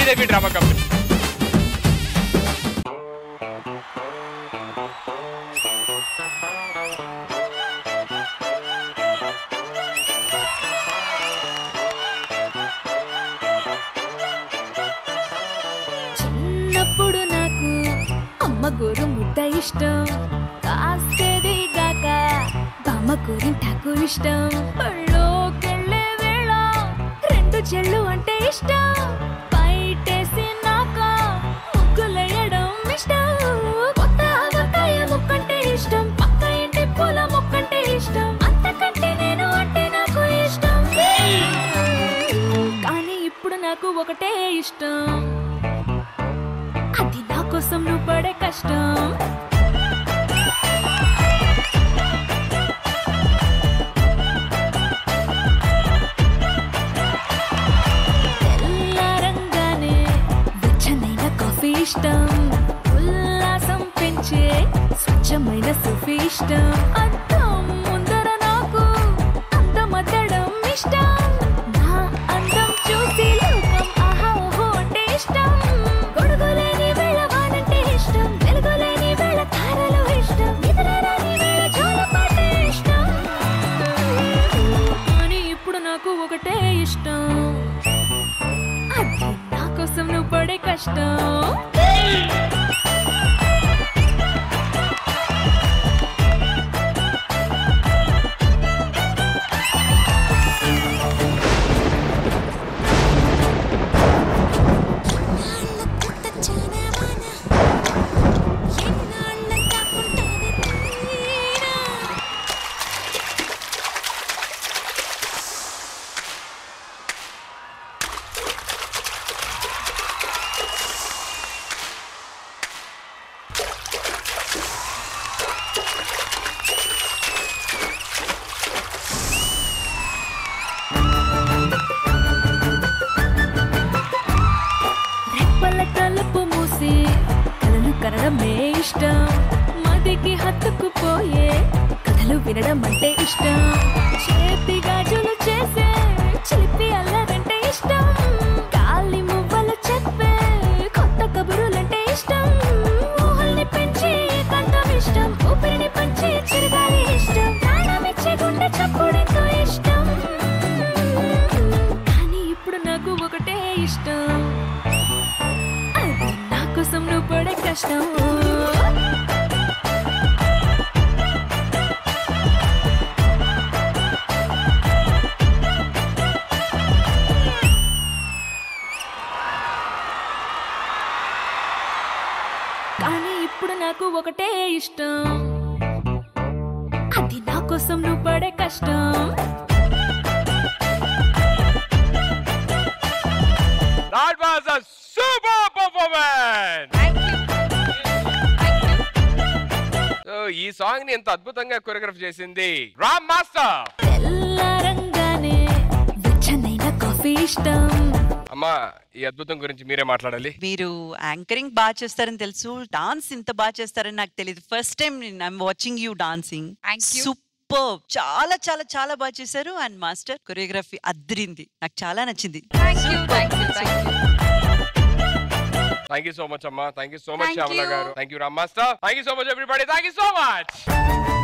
Sridevi drama company. చిన్నప్పుడు నాకు అమ్మ గోరు ముద్ద ఇష్టం, కాస్తేది గాక బామ్మ గోరింటాకు ఇష్టం. పళ్ళోకెళ్ళే వేళ రెండు చెళ్ళు అంటే ఇష్టం, బయటేసి నాక ముగ్గులేయడం ఇష్టం. కొత్త ఆవకాయ ముక్కంటే ఇష్టం, పక్క ఇంటి పూల మొక్కంటే ఇష్టం, అంతకంటే నేను అంటే నాకు ఇష్టం. కానీ ఇప్పుడు నాకు ఒకటే ఇష్టం, అది నా కోసం నువ్వు పడే కష్టం. తెల్లారంగానే వెచ్చనైన కాఫీ ఇష్టం, ఉల్లాసం పెంచే స్వచ్ఛమైన సూఫీ ఇష్టం. అద్దం ముందర నాకు అందమద్దడం ఇష్టం, నా అందం చూసి లోకం ఆహా ఓహో అంటే ఇష్టం. గొడుగులేని వేళ వానంటే ఇష్టం, వెలుగులేని వేళ తారలు ఇష్టం, నిద్రరాని వేళ జోలపాటే ఇష్టం. కానీ ఇప్పుడు నాకు ఒకటే ఇష్టం, అది నా కోసం నువ్వు పడే కష్టం. తలుపు మూసి కలలు కనడమే ఇష్టం, మదికి హత్తుకుపోయే కథలు వినడం అంటే ఇష్టం. చేతి గాజులు చేసే చిలిపి అల్లరంటే ఇష్టం, గాలి మువ్వలు చెప్పే కొత్త కబురులంటే ఇష్టం. ఊహల్ని పెంచి కంఠం ఇష్టం, ఊపిరిని పంచి చిరగాలి ఇష్టం, ప్రాణమిచ్చే గుండె చప్పుడెంతో ఇష్టం. కానీ ఇప్పుడు నాకు ఒకటే ఇష్టం, నా కోసం నువ్వు పడే కష్టం. కానీ ఇప్పుడు నాకు ఒకటే ఇష్టం, అది నా కోసం నువ్వు పడే కష్టం. That was a super performance. So ఈ సాంగ్ ని ఎంత అద్భుతంగా కొరియోగ్రఫీ చేసింది రామ్ మాస్టర్. తెల్లారంగానే వెచ్చనైన కాఫీ ఇష్టం. అమ్మా, ఈ అద్భుతం గురించి మీరే మాట్లాడాలి. మీరు యాంకరింగ్ బాగా చేస్తారని తెలుసు, డాన్స్ ఇంత బాగా చేస్తారని నాకు తెలియదు. First time I'm watching you dancing. Super, చాలా చాలా చాలా బాగా చేశారు. అండ్ మాస్టర్ కొరియోగ్రఫీ అద్రింది, నాకు చాలా నచ్చింది. Thank you so much, Amma. Thank you so much, Shyamala garu. Thank you, Ram Master. Thank you so much, everybody. Thank you so much.